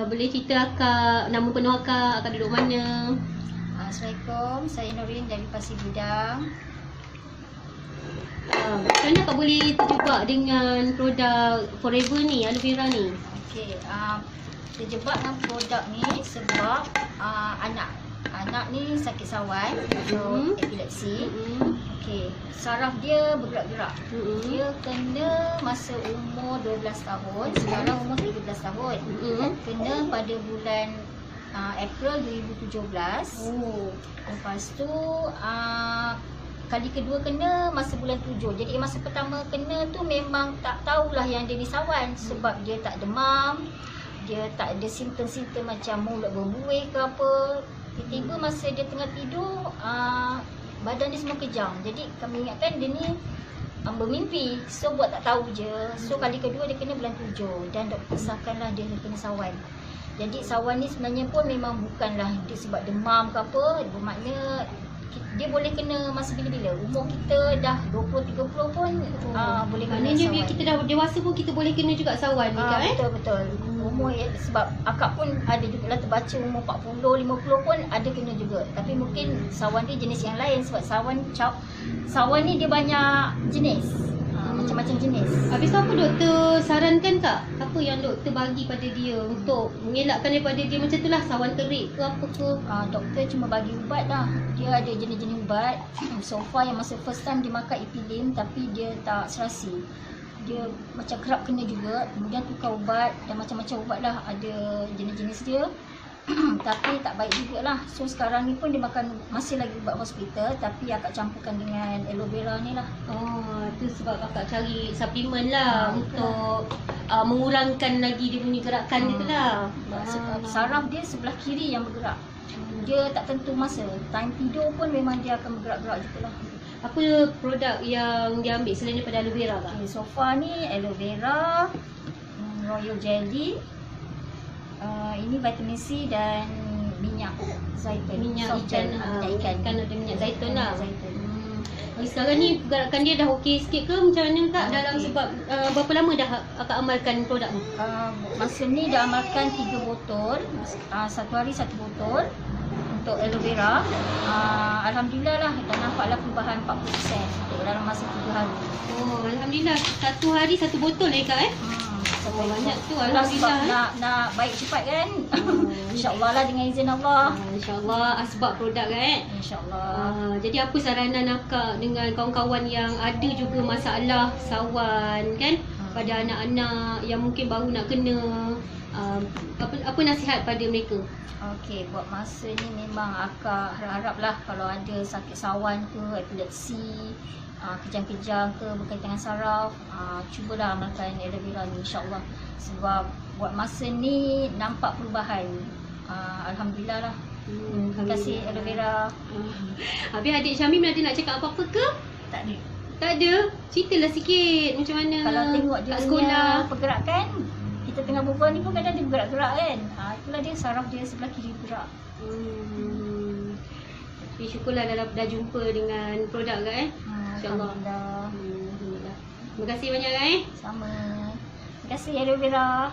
Boleh cerita akak, nama penuh akak duduk mana? Assalamualaikum, saya Nurin dari Pasir Gudang. Macam mana akak boleh terjebak dengan produk Forever ni, aloe vera ni? Okey, terjebak dengan produk ni sebab anak ni sakit sawan atau epilepsi. Okey, saraf dia bergerak-gerak. Dia kena masa umur 12 tahun, sekarang umur 13 tahun. Kena pada bulan April 2017. Lepas tu kali kedua kena masa bulan 7. Jadi masa pertama kena tu memang tak tahulah yang dia ni sawan sebab dia tak demam. Dia tak ada simptom-simptom macam mulut berbuih ke apa. Tiba-tiba masa dia tengah tidur, badan dia semua kejang. Jadi kami ingatkan dia ni bermimpi. So buat tak tahu je. So kali kedua dia kena bulan 7 dan doktor sahkanlah dia kena sawan. Jadi sawan ni sebenarnya pun memang bukanlah dia sebab demam ke apa. Bermakna dia boleh kena masa bila-bila. Umur kita dah 20-30 pun boleh kena Maknanya sawan. bila kita dah dewasa pun kita boleh kena juga sawan ni kan? Betul-betul. Umur sebab akak pun ada jugalah terbaca umur 40-50 pun ada kena juga. Tapi mungkin sawan dia jenis yang lain sebab sawan ni dia banyak jenis. Macam-macam jenis. Habis tu apa doktor sarankan kak? Apa yang doktor bagi pada dia untuk mengelakkan daripada dia macam tu lah, sawan terik ke apa ke? Doktor cuma bagi ubat lah. Dia ada jenis-jenis ubat. So far yang masa first time dia makan Epilim tapi dia tak serasi. Dia macam kerap kena juga. Kemudian tukar ubat dan macam-macam ubat lah. Ada jenis-jenis dia. Tapi tak baik jugalah. So sekarang ni pun dia makan masih lagi ubat hospital tapi akak campurkan dengan aloe vera ni lah. Itu sebab akak cari suplemen lah untuk mengurangkan lagi dia punya gerakan dia tu lah. Saraf dia sebelah kiri yang bergerak. Dia tak tentu masa. Time tidur pun memang dia akan bergerak-gerak jugalah. Apa produk yang dia ambil selain daripada aloe vera kak? So far ni aloe vera, royal jelly, ini vitamin C dan minyak zaitun. Minyak ikan, kan ada minyak zaitun lah. Sekarang ni gerakan dia dah okey sikit ke macam mana kak? Dalam sebab berapa lama dah akak amalkan produk ni? Masa ni dah amalkan 3 botol, satu hari 1 botol untuk aloe vera. Alhamdulillah lah dah nampaklah perubahan 40% dalam masa 3 hari. Alhamdulillah, satu hari 1 botol kak banyak tu alhamdulillah. Nak baik cepat kan. InsyaAllah lah dengan izin Allah. InsyaAllah asbab produk kan. InsyaAllah. Jadi apa saranan akak dengan kawan-kawan yang ada juga masalah sawan kan, pada anak-anak yang mungkin baru nak kena, apa nasihat pada mereka? Okey, buat masa ni memang akak harap-haraplah kalau ada sakit sawan ke, epilepsi, kejang-kejang ke berkaitan dengan saraf, cubalah amalkan aloe vera ni insyaAllah. Sebab buat masa ni nampak perubahan. Alhamdulillah lah. Terima kasih aloe vera. Habis adik Syamim ada nak cakap apa-apa ke? Tak ada. Tak ada? Ceritalah sikit macam mana kalau tengok dia kat sekolah pergerakan, kita tengah berbual ni pun kadang dia bergerak-gerak kan. Itulah dia, saraf dia sebelah kiri bergerak. Tapi syukurlah dah jumpa dengan produk kak InsyaAllah. Alhamdulillah. Terima kasih banyak kak Sama. Terima kasih aloe vera.